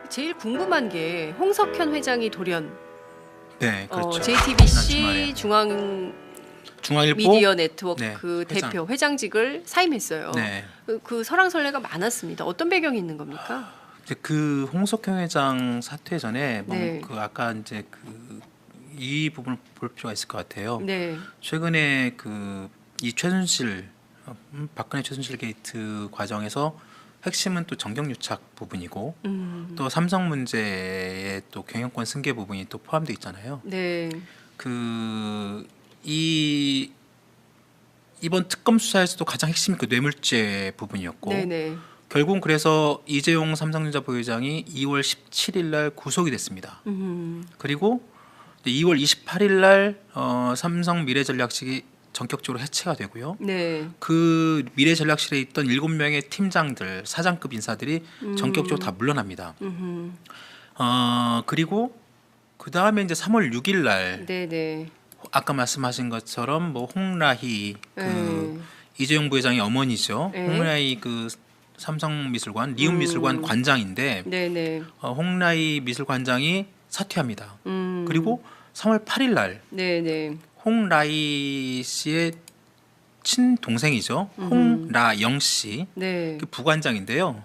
제일 궁금한 게 홍석현 회장이 돌연 네, 그렇죠. JTBC 중앙일보 미디어 네트워크 네, 대표 회장직을 사임했어요. 네. 그 설왕설래가 많았습니다. 어떤 배경이 있는 겁니까? 이제 그 홍석현 회장 사퇴 전에 네. 그 아까 이제 이 부분을 볼 필요가 있을 것 같아요. 네. 최근에 이 최순실 박근혜 최순실 게이트 과정에서 핵심은 또 정경유착 부분이고 또 삼성 문제의 또 경영권 승계 부분이 또 포함되어 있잖아요. 네. 이번 특검 수사에서도 가장 핵심이 그 뇌물죄 부분이었고 네네. 결국 그래서 이재용 삼성전자 부회장이 2월 17일 날 구속이 됐습니다. 그리고 2월 28일 날 삼성 미래전략실이 전격적으로 해체가 되고요. 네. 그 미래전략실에 있던 7명의 팀장들, 사장급 인사들이 전격적으로 다 물러납니다. 그리고 그 다음에 이제 3월 6일 날 네네. 아까 말씀하신 것처럼 뭐 홍라희 이재용 부회장의 어머니죠. 네. 홍라희 삼성미술관 리움미술관 관장인데 네네. 홍라희 미술관장이 사퇴합니다. 그리고 3월 8일 날 네네. 홍라희 씨의 친동생이죠. 홍라영 씨, 네. 그 부관장인데요.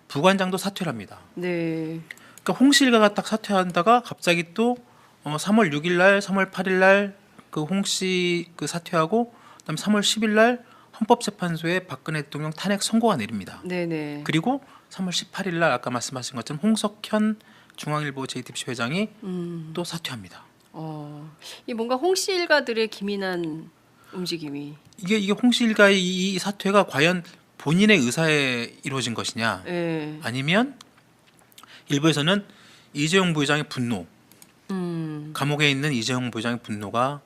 부관장도 사퇴를 합니다. 네. 그러니까 홍씨 일가가 딱 사퇴한다가 갑자기 또 3월 6일 날, 3월 8일 날 그 홍씨 사퇴하고 그다음 3월 10일 날 헌법재판소에 박근혜 대통령 탄핵 선고가 내립니다. 네네. 그리고 3월 18일 날 아까 말씀하신 것처럼 홍석현 중앙일보 JTBC 회장이 또 사퇴합니다. 이 뭔가 홍씨 일가들의 기민한 움직임이. 이게 홍씨 일가의 이 사퇴가 과연 본인의 의사에 이루어진 것이냐, 네. 아니면 일부에서는 이재용 부회장의 분노, 감옥에 있는 이재용 부회장의 분노가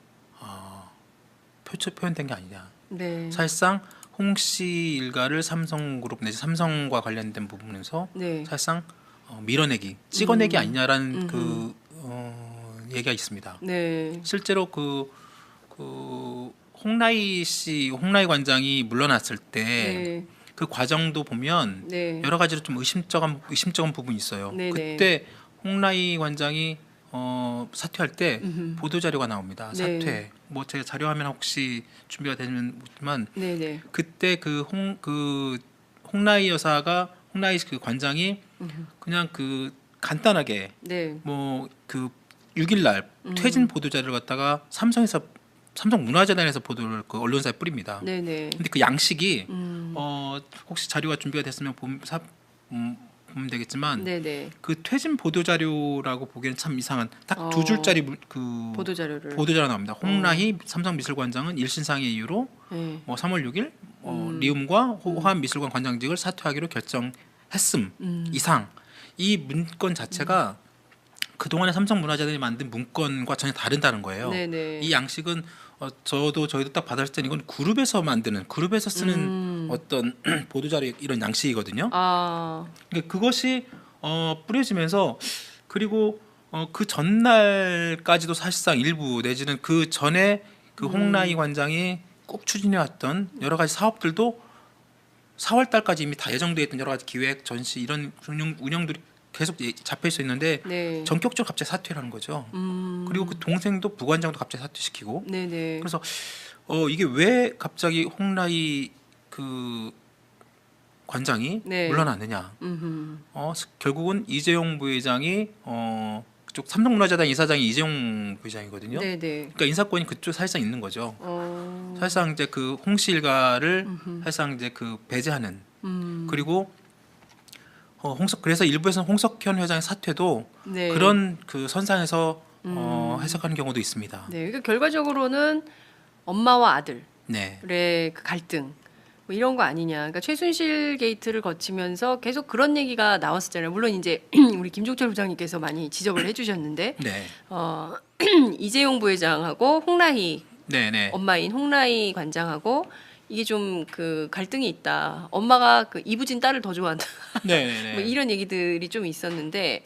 표현된 게 아니냐. 네. 사실상 홍씨 일가를 삼성그룹 내지 삼성과 관련된 부분에서 네. 사실상 밀어내기, 찍어내기 아니냐라는 얘기가 있습니다. 네. 실제로 홍라희 관장이 물러났을 때 네. 그 과정도 보면 네. 여러 가지로 좀 의심쩍은 부분이 있어요. 네네. 그때 홍라희 관장이 사퇴할 때 보도 자료가 나옵니다. 네. 사퇴. 뭐 제 자료 화면 혹시 준비가 되지만 네네. 그때 홍라희 여사가 홍라희 그 관장이 그냥 간단하게 네. 뭐 6일 날 퇴진 보도 자료를 갖다가 삼성 문화재단에서 보도를 언론사에 뿌립니다. 네네. 근데 그 양식이 혹시 자료가 준비가 됐으면 보면 되겠지만 네네. 그 퇴진 보도 자료라고 보기에는 참 이상한 딱 두 줄짜리 보도 자료를. 보도 자료가 나옵니다. 홍라희 삼성미술관장은 일신상의 이유로 네. 3월 6일 리움과 호암미술관 관장직을 사퇴하기로 결정했음 이상 이 문건 자체가 그동안에 삼성문화재단이 만든 문건과 전혀 다르다는 거예요. 네네. 이 양식은 저희도 딱 받았을 때는 이건 그룹에서 쓰는 어떤 보도자료 이런 양식이거든요. 그러니까 그것이 뿌려지면서 그리고 그 전날까지도 사실상 일부 내지는 그 전에 홍라희 관장이 꼭 추진해왔던 여러 가지 사업들도 4월 달까지 이미 다 예정돼 있던 여러 가지 기획, 전시 이런 운영들이 계속 잡혀 있어 있는데 네. 전격적으로 갑자기 사퇴를 하는 거죠. 그리고 그 동생도 부관장도 갑자기 사퇴시키고. 네네. 그래서 이게 왜 갑자기 홍라희 관장이 네. 물러났느냐. 결국은 이재용 부회장이 그쪽 삼성문화재단 이사장이 이재용 부회장이거든요. 네네. 그러니까 인사권이 그쪽 사실상 있는 거죠. 사실상 이제 홍씨 일가를 사실상 이제 배제하는 그리고 그래서 일부에서는 홍석현 회장의 사퇴도 네. 그런 선상에서 해석하는 경우도 있습니다. 네. 그러니까 결과적으로는 엄마와 아들의 네, 그 갈등 뭐 이런 거 아니냐. 그러니까 최순실 게이트를 거치면서 계속 그런 얘기가 나왔었잖아요. 물론 이제 우리 김종철 부장님께서 많이 지적을 해주셨는데 네, 이재용 부회장하고 홍라희 네. 엄마인 홍라희 관장하고 이게 좀 갈등이 있다. 엄마가 이부진 딸을 더 좋아한다. 네. 뭐 이런 얘기들이 좀 있었는데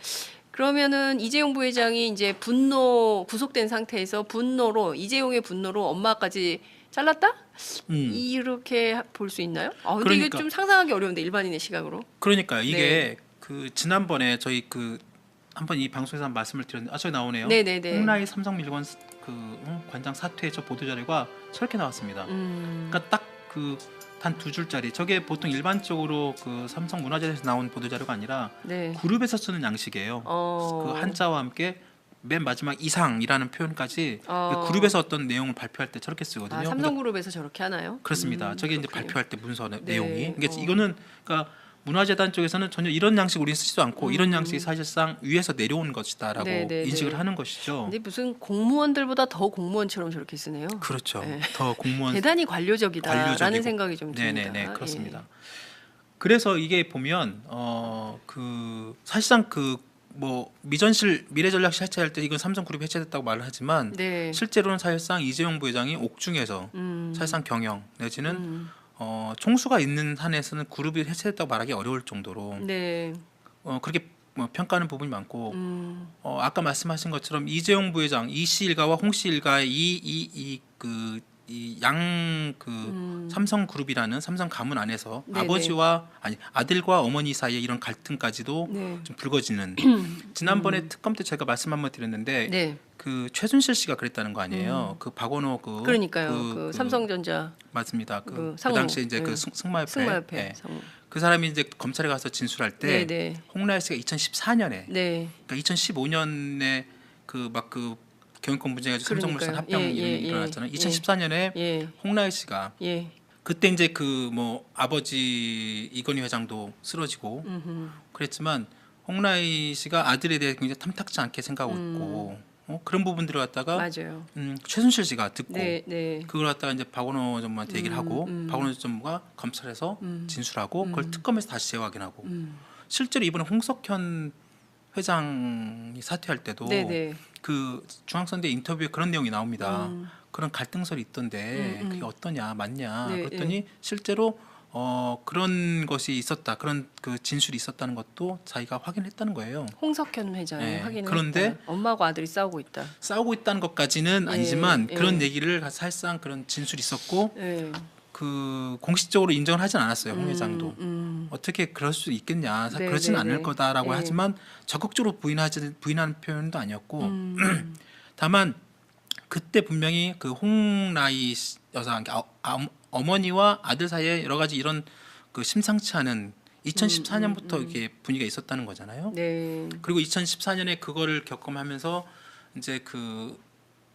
그러면은 이재용 부회장이 이제 구속된 상태에서 이재용의 분노로 엄마까지 잘랐다? 이렇게 볼 수 있나요? 근데 이게 그러니까. 좀 상상하기 어려운데 일반인의 시각으로. 그러니까 이게 네. 그 지난번에 저희 그 한번 이 방송에서 한 말씀을 드렸는데 저기 나오네요. 네네네. 홍라이 삼성물건 관장 사퇴 저 보도 자료가 저렇게 나왔습니다. 그러니까 딱 그 단 2줄짜리 저게 보통 일반적으로 그 삼성 문화재에서 나온 보도 자료가 아니라 네. 그룹에서 쓰는 양식이에요. 그 한자와 함께 맨 마지막 이상이라는 표현까지 그룹에서 어떤 내용을 발표할 때 저렇게 쓰거든요. 아, 삼성그룹에서 저렇게 하나요? 그렇습니다. 저게 이제 그렇군요. 발표할 때 문서 네. 내용이. 그러니까 이거는 그러니까 문화재단 쪽에서는 전혀 이런 양식 우리는 쓰지도 않고 이런 양식이 사실상 위에서 내려온 것이다라고 네. 인식을 하는 것이죠. 근데 무슨 공무원들보다 더 공무원처럼 저렇게 쓰네요. 그렇죠. 네. 더 공무원 대단히 관료적이다라는 관료적이고. 생각이 좀 듭니다. 네네네 그렇습니다. 그래서 이게 보면 그 사실상 그 뭐 미전실 미래전략실 해체할 때 이건 삼성그룹이 해체됐다고 말을 하지만 네. 실제로는 사실상 이재용 부회장이 옥중에서 사실상 경영 내지는 총수가 있는 한에서는 그룹이 해체됐다고 말하기 어려울 정도로 네. 그렇게 뭐 평가하는 부분이 많고 아까 말씀하신 것처럼 이재용 부회장 이씨 일가와 홍씨 일가의 삼성그룹이라는 삼성 가문 안에서 네네. 아버지와 아들과 어머니 사이에 이런 갈등까지도 네. 좀 불거지는 지난번에 특검 때 제가 말씀 한번 드렸는데 네. 그 최순실 씨가 그랬다는 거 아니에요. 그 박원호 그러니까요. 그 삼성전자 맞습니다. 그 그 상무. 당시에 이제 네. 그 승마협회 승마협회. 그 사람이 이제 검찰에 가서 진술할 때 네네. 홍라희 씨가 2014년에 네. 그러니까 2015년에 그 경영권 문제가 삼성물산 그러니까요. 합병 예, 일이 일어났잖아요. 예. 2014년에 예. 홍라희 씨가 예. 그때 이제 그 뭐 아버지 이건희 회장도 쓰러지고 그랬지만 홍라희 씨가 아들에 대해 굉장히 탐탁지 않게 생각하고 있고 그런 부분들을 갖다가 맞아요. 최순실 씨가 듣고 네. 네. 그걸 갖다가 이제 박원호 전무한테 얘기를 하고 박원호 전무가 검찰에서 진술하고 그걸 특검에서 다시 재확인하고 실제로 이번에 홍석현 회장이 사퇴할 때도 네네. 그 중앙선대 인터뷰에 그런 내용이 나옵니다. 그런 갈등설이 있던데 그게 어떠냐 맞냐 네, 그랬더니 실제로 그런 것이 있었다 그런 그 진술이 있었다는 것도 자기가 확인했다는 거예요. 홍석현 회장이 네. 확인을 그런데 했다. 엄마하고 아들이 싸우고 있다. 싸우고 있다는 것까지는 예, 아니지만 예. 그런 얘기를 사실상 그런 진술이 있었고 네. 그 공식적으로 인정을 하진 않았어요. 홍 회장도 어떻게 그럴 수 있겠냐 네, 그러지는 네, 않을 네. 거다라고 네. 하지만 적극적으로 부인하는 표현도 아니었고 다만 그때 분명히 그 홍라희 여사 그러니까 어머니와 아들 사이에 여러 가지 이런 그 심상치 않은 2014년부터 이게 분위기가 있었다는 거잖아요. 네. 그리고 2014년에 그거를 겪음하면서 이제 그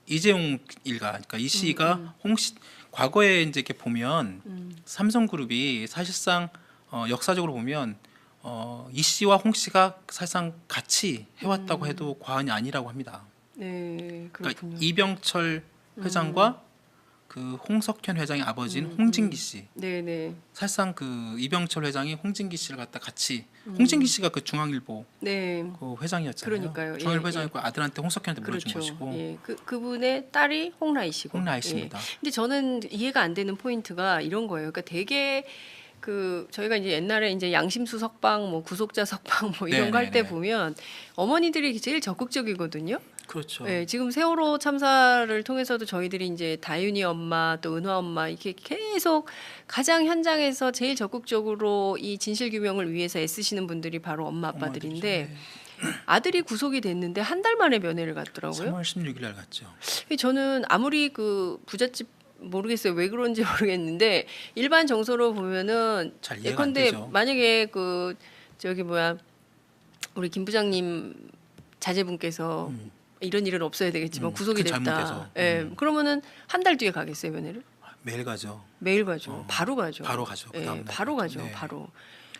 이재용 일가 그러니까 이 씨가 홍씨 과거에 이제 이렇게 보면 삼성그룹이 사실상 역사적으로 보면 이 씨와 홍 씨가 사실상 같이 해왔다고 해도 과언이 아니라고 합니다. 네. 그러니까 그렇군요. 이병철 회장과 그 홍석현 회장의 아버지인 홍진기 씨. 네네. 사실상 그 이병철 회장이 홍진기 씨를 갖다 같이 홍진기 씨가 그 중앙일보 네. 그 회장이었잖아요. 그러니까요. 중앙일보 예, 회장이고 아들한테 홍석현한테 물어준 그렇죠. 것이고 예. 그분의 딸이 홍라희 씨고. 홍라희 씨입니다. 근데 저는 이해가 안 되는 포인트가 이런 거예요. 그러니까 되게 그 저희가 이제 옛날에 이제 양심수 석방, 뭐 구속자 석방 뭐 이런 거 할 때 네네네. 보면 어머니들이 제일 적극적이거든요. 그렇죠. 네, 지금 세월호 참사를 통해서도 저희들이 이제 다윤이 엄마 또 은화 엄마 이렇게 계속 가장 현장에서 제일 적극적으로 이 진실 규명을 위해서 애쓰시는 분들이 바로 엄마 아빠들인데 아들이 구속이 됐는데 한 달 만에 면회를 갔더라고요. 3월 16일 날 갔죠. 저는 아무리 그 부잣집 모르겠어요. 왜 그런지 모르겠는데 일반 정서로 보면은 잘 이해가 안 예컨대 되죠. 만약에 그 저기 뭐야 우리 김 부장님 자제분께서 이런 일은 없어야 되겠지만 구속이 큰 됐다. 잘못해서. 예. 그러면은 한 달 뒤에 가겠어요 면회를? 매일 가죠. 매일 가죠. 바로 가죠. 바로 가죠. 그 예, 다음 날 바로 가죠. 가죠. 네. 바로.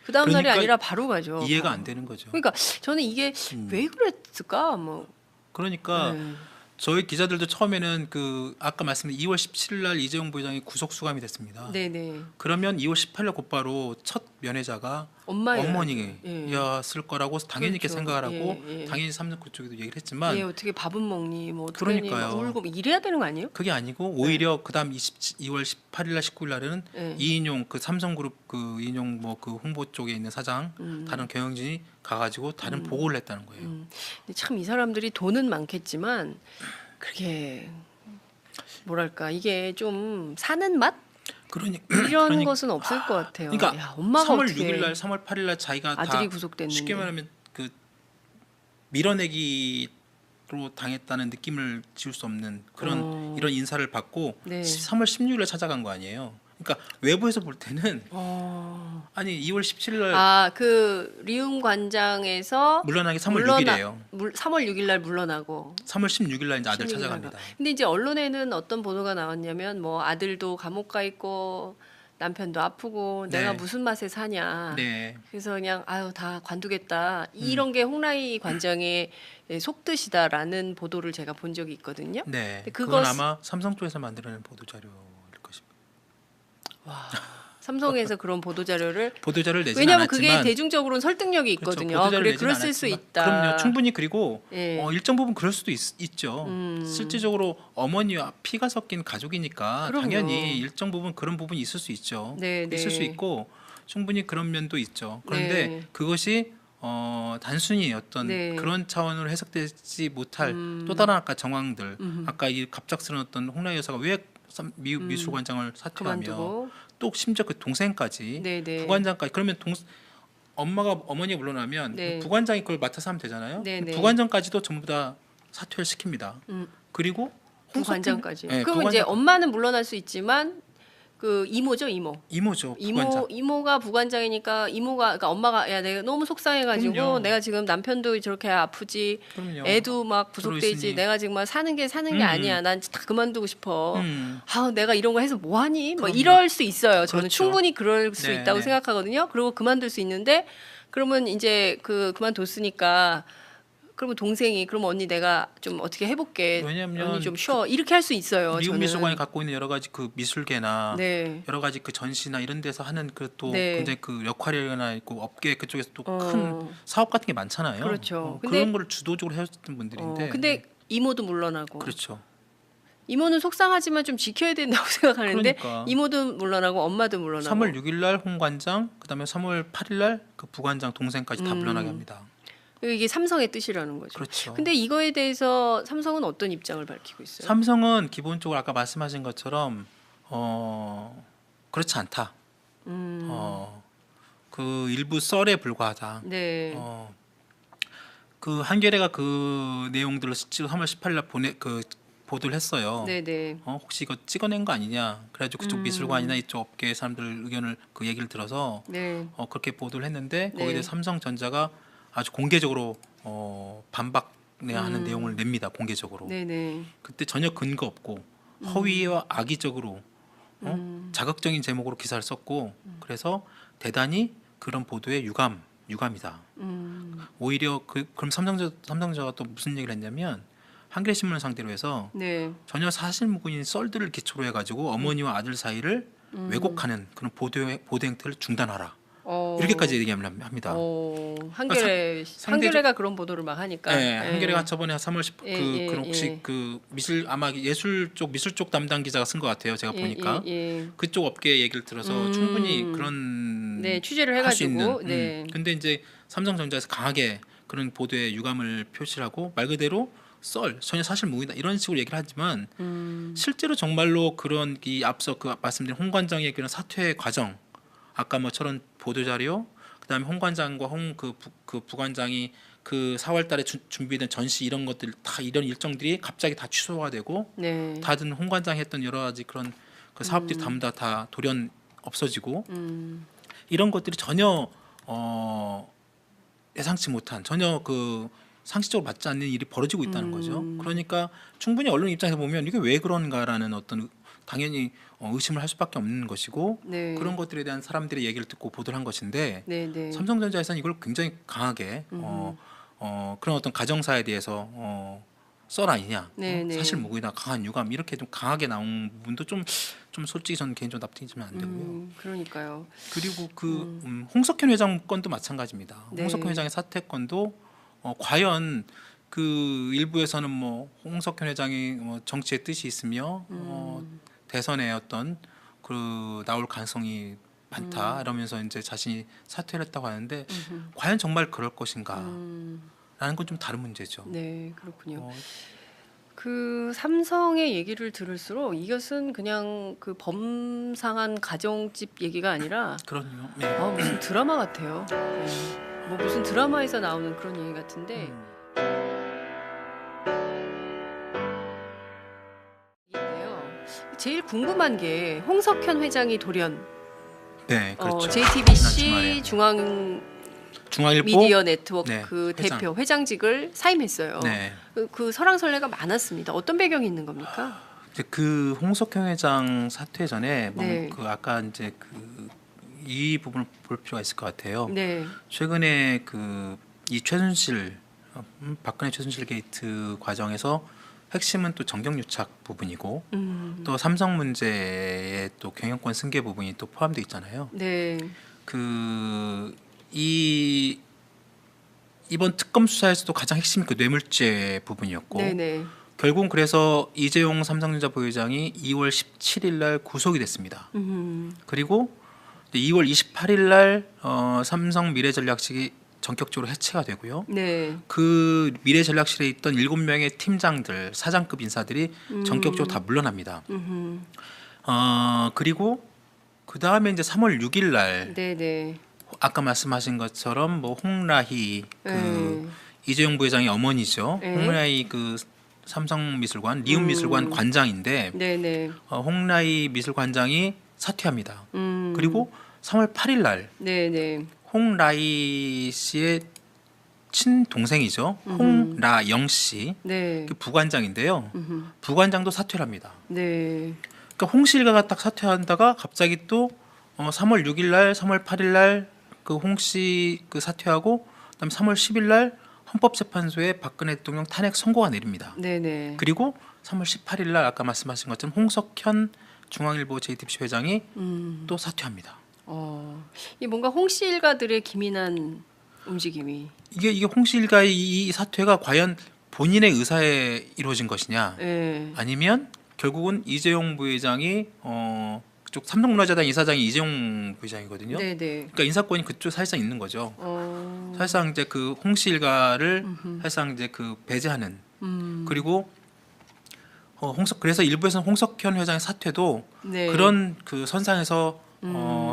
그 다음 날이 그러니까 아니라 바로 가죠. 이해가 바로. 안 되는 거죠. 그러니까 저는 이게 왜 그랬을까? 뭐. 그러니까 네. 저희 기자들도 처음에는 그 아까 말씀드린 2월 17일 날 이재용 부회장이 구속 수감이 됐습니다. 네네. 그러면 2월 18일 날 곧바로 첫 면회자가 엄마였을 어머니였을 거라고 당연히 이렇게 그렇죠. 생각을 하고 예, 예. 당연히 삼성 그쪽에도 얘기를 했지만 예, 어떻게 밥은 먹니? 뭐 어떻게 그러니까요. 하니? 막 울고 이래야 되는 거 아니에요? 그게 아니고 오히려 그다음 2월 18일 날 19일 날에는 예. 이인용 그 삼성그룹 그 이인용 뭐 그 홍보 쪽에 있는 사장 다른 경영진이 가가지고 다른 보고를 했다는 거예요. 근데 참 이 사람들이 돈은 많겠지만 그게 뭐랄까 이게 좀 사는 맛 이런 것은 없을 것 같아요. 그러니까 야, 엄마가 3월 어떻게 6일 날, 3월 8일 날 자기가 아들이 다 구속됐는데. 쉽게 말하면 그 밀어내기로 당했다는 느낌을 지울 수 없는 그런 이런 인사를 받고 네. 3월 16일에 찾아간 거 아니에요. 그러니까 외부에서 볼 때는 아니 2월 17일 날 그 리움 관장에서 물러나기 3월 6일이에요. 3월 6일 날 물러나고 3월 16일 날 이제 아들 16일 날 찾아갑니다. 근데 이제 언론에는 어떤 보도가 나왔냐면 뭐 아들도 감옥 가 있고 남편도 아프고 네. 내가 무슨 맛에 사냐. 네. 그래서 그냥 아유 다 관두겠다. 이런 게 홍라희 관장의 속뜻이다라는 보도를 제가 본 적이 있거든요. 네. 근데 그건 아마 삼성 쪽에서 만들어낸 보도 자료일 것입니다. 와, 삼성에서 그런 보도 자료를 내진 왜냐하면 않았지만 그게 대중적으로는 설득력이 그렇죠. 있거든요. 보도 자료를 그래 내진 그랬을 수 않았지만 있다. 그럼요. 충분히 그리고 예. 일정 부분 그럴 수도 있죠. 실질적으로 어머니와 피가 섞인 가족이니까 그럼요. 당연히 일정 부분 그런 부분이 있을 수 있죠. 네, 있을 수 네. 있고 충분히 그런 면도 있죠. 그런데 네. 그것이 단순히 어떤 네. 그런 차원으로 해석되지 못할 또 다른 아까 정황들, 아까 이 갑작스러운 어떤 홍라희 여사가 왜 미국 미술관장을 사퇴하며 그만두고 또 심지어 그 동생까지 네, 네. 부관장까지 그러면 어머니가 물러나면 네. 부관장이 그걸 맡아서 하면 되잖아요. 네, 네. 부관장까지도 전부 다 사퇴를 시킵니다. 그리고 부관장까지. 네, 그럼 이제 엄마는 물러날 수 있지만 그 이모죠, 이모죠. 부관장. 이모가 부관장이니까 그러니까 엄마가 야 내가 너무 속상해가지고 그럼요. 내가 지금 남편도 저렇게 아프지, 그럼요. 애도 막 구속돼 있지, 들어있으니. 내가 지금 막 사는 게 아니야, 난 다 그만두고 싶어. 내가 이런 거 해서 뭐 하니? 뭐 그럼요. 이럴 수 있어요. 저는 그렇죠. 충분히 그럴 수 네, 있다고 네. 생각하거든요. 그리고 그만둘 수 있는데 그러면 이제 그만뒀으니까. 그러면 동생이 그럼 언니 내가 좀 어떻게 해볼게. 왜냐면 언니 좀 쉬어. 이렇게 할 수 있어요. 미국 저는. 미술관이 갖고 있는 여러 가지 그 미술계나 네. 여러 가지 그 전시나 이런 데서 하는 그 또 네. 굉장히 그 역할이나 있고 업계 그쪽에서 또 큰 사업 같은 게 많잖아요. 그렇죠. 근데- 그런 거를 주도적으로 해왔던 분들인데. 근데 이모도 물러나고. 그렇죠. 이모는 속상하지만 좀 지켜야 된다고 생각하는데 그러니까. 이모도 물러나고 엄마도 물러나고. 3월 6일 날 홍관장, 그다음에 3월 8일 날 그 부관장 동생까지 다 물러나게 합니다. 이게 삼성의 뜻이라는 거죠. 그렇죠. 근데 이거에 대해서 삼성은 어떤 입장을 밝히고 있어요? 삼성은 기본적으로 아까 말씀하신 것처럼 그렇지 않다. 그 일부 썰에 불과하다. 네. 그 한겨레가 그 내용들을 실제로 3월 18일 날 보도를 했어요. 네네. 혹시 이거 찍어낸 거 아니냐? 그래가지고 그쪽 미술관이나 이쪽 업계 사람들 의견을 그 얘기를 들어서 네. 그렇게 보도를 했는데 거기에 네. 대해 삼성전자가 아주 공개적으로 반박하는 내용을 냅니다. 공개적으로. 네네. 그때 전혀 근거 없고 허위와 악의적으로 자극적인 제목으로 기사를 썼고 그래서 대단히 그런 보도에 유감이다. 오히려 그럼 삼성전자가 또 무슨 얘기를 했냐면 한겨레 신문을 상대로 해서 네. 전혀 사실무근인 썰들을 기초로 해가지고 어머니와 아들 사이를 왜곡하는 그런 보도 행태를 중단하라. 이렇게까지 얘기합니다. 한겨레가 그런 보도를 막 하니까. 네, 한겨레가 저번에 3월 10 예, 그런 혹시 예. 그 아마 미술 쪽 담당 기자가 쓴 것 같아요. 제가 보니까 그쪽 업계 얘기를 들어서 충분히 그런 네, 취재를 할 수 있는. 해가지고. 네. 근데 이제 삼성전자에서 강하게 그런 보도에 유감을 표시하고 말 그대로 전혀 사실 무근이다 이런 식으로 얘기를 하지만 실제로 정말로 그런 이 앞서 그 말씀드린 홍 관장의 그런 사퇴 과정 아까 뭐처럼 보도 자료 그다음에 홍 관장과 그 부관장이 그 4월달에 준비된 전시 이런 것들 다 이런 일정들이 갑자기 다 취소가 되고 네. 다른 홍 관장이 했던 여러 가지 그런 그 사업들이 전부 다 돌연 없어지고 이런 것들이 전혀 예상치 못한 전혀 그 상식적으로 맞지 않는 일이 벌어지고 있다는 거죠. 그러니까 충분히 언론 입장에서 보면 이게 왜 그런가라는 어떤 당연히 의심을 할 수밖에 없는 것이고 네. 그런 것들에 대한 사람들의 얘기를 듣고 보도를 한 것인데 네, 네. 삼성전자에서는 이걸 굉장히 강하게 그런 어떤 가정사에 대해서 썰 아니냐, 네, 네. 사실 무근이다, 강한 유감 이렇게 좀 강하게 나온 부분도 좀 솔직히 저는 개인적으로 납득이 좀 안 되고요. 그러니까요. 그리고 홍석현 회장 건도 마찬가지입니다. 네. 홍석현 회장의 사퇴 건도 과연 그 일부에서는 뭐 홍석현 회장이 정치의 뜻이 있으며 대선에 어떤 그 나올 가능성이 많다 이러면서 이제 자신이 사퇴를 했다고 하는데 과연 정말 그럴 것인가? 라는 건 좀 다른 문제죠. 네, 그렇군요. 그 삼성의 얘기를 들을수록 이것은 그냥 그 범상한 가정집 얘기가 아니라 그럼요. 네. 무슨 드라마 같아요. 뭐 무슨 드라마에서 나오는 그런 얘기 같은데 인데요. 제일 궁금한 게 홍석현 회장이 돌연 네, 그렇죠. JTBC 중앙일보 미디어 네트워크 네, 대표 회장직을 사임했어요. 네. 그 설왕설래가 많았습니다. 어떤 배경이 있는 겁니까? 이제 그 홍석현 회장 사퇴 전에 네. 그 아까 이제 이 부분을 볼 필요가 있을 것 같아요. 네. 최근에 이 최순실 박근혜 최순실 게이트 과정에서 핵심은 또 정경유착 부분이고 또 삼성 문제의 또 경영권 승계 부분이 또 포함되어 있잖아요. 네. 이번 특검 수사에서도 가장 핵심이 그 뇌물죄 부분이었고 네네. 결국 그래서 이재용 삼성전자 부회장이 2월 17일 날 구속이 됐습니다. 그리고 2월 28일 날 삼성 미래전략실이 전격적으로 해체가 되고요. 네. 그 미래전략실에 있던 7명의 팀장들, 사장급 인사들이 전격적으로 다 물러납니다. 그리고 그 다음에 이제 3월 6일 날 네네. 아까 말씀하신 것처럼 뭐 홍라희 이재용 부회장의 어머니죠. 네. 홍라희 삼성미술관 리움미술관 관장인데 네네. 홍라희 미술관장이 사퇴합니다. 그리고 3월 8일 날 네네. 홍라희 씨의 친동생이죠. 홍라영 씨, 네. 그 부관장인데요. 부관장도 사퇴를 합니다. 네. 그러니까 홍 씨 일가가 딱 사퇴한다가 갑자기 또 3월 6일 날, 3월 8일 날 그 홍 씨 사퇴하고 그다음 3월 10일 날 헌법재판소에 박근혜 대통령 탄핵 선고가 내립니다. 네네. 그리고 3월 18일 날 아까 말씀하신 것처럼 홍석현 중앙일보 JTBC 회장이 또 사퇴합니다. 이 뭔가 홍씨 일가들의 기민한 움직임이. 이게 홍 씨 일가의 이 사퇴가 과연 본인의 의사에 이루어진 것이냐, 네. 아니면 결국은 이재용 부회장이 그쪽 삼성문화재단 이사장이 이재용 부회장이거든요. 네네. 그러니까 인사권이 그쪽 사실상 있는 거죠. 사실상 이제 그 홍 씨 일가를 사실상 이제 배제하는 그리고 그래서 일부에서는 홍석현 회장의 사퇴도 네. 그런 선상에서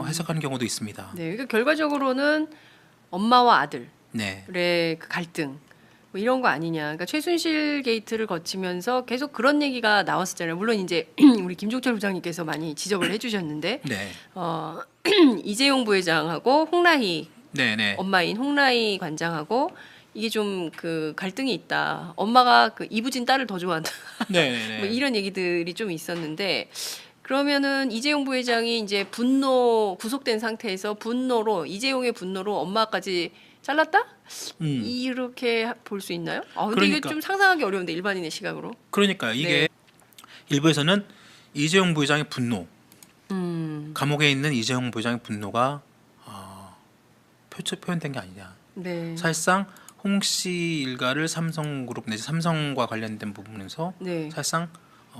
해석하는 경우도 있습니다. 네. 그러니까 결과적으로는 엄마와 아들의 네. 그 갈등 뭐 이런 거 아니냐. 그러니까 최순실 게이트를 거치면서 계속 그런 얘기가 나왔었잖아요. 물론 이제 우리 김종철 부장님께서 많이 지적을 해주셨는데 네. 이재용 부회장하고 홍라희 네. 엄마인 홍라희 관장하고 이게 좀 그 갈등이 있다. 엄마가 그 이부진 딸을 더 좋아한다. 네. 뭐 이런 얘기들이 좀 있었는데 그러면은 이재용 부회장이 이제 구속된 상태에서 이재용의 분노로 엄마까지 잘랐다? 이렇게 볼 수 있나요? 근데 이게 좀 상상하기 어려운데 일반인의 시각으로. 그러니까 이게 일부에서는 이재용 부회장의 분노, 감옥에 있는 이재용 부회장의 분노가 표현된 게 아니냐. 네. 사실상 홍 씨 일가를 삼성그룹 내지 삼성과 관련된 부분에서 네. 사실상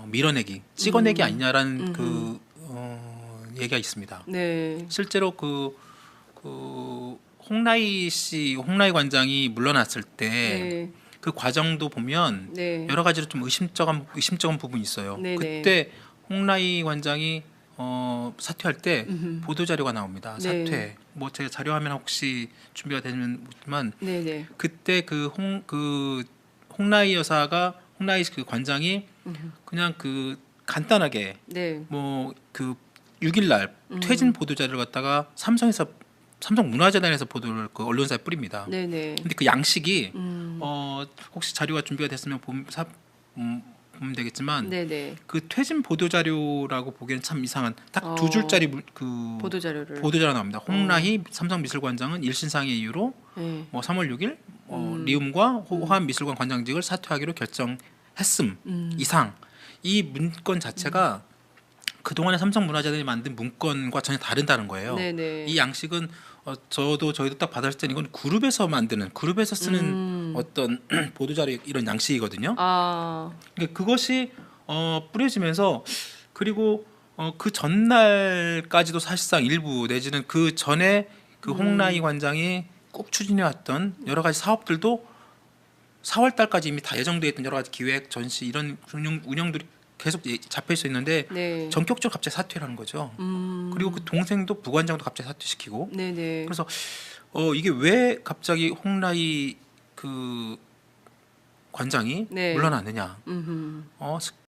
밀어내기, 찍어내기 아니냐라는 얘기가 있습니다. 네. 실제로 홍라희 관장이 물러났을 때 그 과정도 보면 여러 가지로 좀 의심쩍은 부분이 있어요. 네네. 그때 홍라희 관장이 사퇴할 때 보도 자료가 나옵니다. 네. 사퇴. 뭐 제 자료 화면 혹시 준비가 되지만 네네. 그때 홍라희 관장이 그냥 간단하게 네. 뭐 6일 날 퇴진 보도 자료를 갖다가 삼성 문화재단에서 보도를 언론사에 뿌립니다. 네네. 근데 그 양식이 혹시 자료가 준비가 됐으면 보면 되겠지만 네네. 그 퇴진 보도 자료라고 보기에는 참 이상한 딱 2줄짜리 보도 자료를. 보도 자료 나옵니다. 홍라희 삼성미술관장은 일신상의 이유로 네. 뭐 3월 6일 리움과 호암미술관 관장직을 사퇴하기로 결정했음 이상 이 문건 자체가 그동안에 삼성문화재단이 만든 문건과 전혀 다르다는 거예요. 네네. 이 양식은 저희도 딱 받았을 때는 이건 그룹에서 쓰는 어떤 보도자료 이런 양식이거든요. 그러니까 그것이 뿌려지면서 그리고 그 전날까지도 사실상 일부 내지는 그 전에 홍라희 관장이 꼭 추진해왔던 여러 가지 사업들도 4월 달까지 이미 다 예정돼 있던 여러 가지 기획, 전시 이런 운영들이 계속 잡혀 있었는데 네. 전격적으로 갑자기 사퇴를 하는 거죠. 그리고 그 동생도 부관장도 갑자기 사퇴시키고. 네네. 그래서 이게 왜 갑자기 홍라이 그 관장이 네. 물러나느냐? 음흠.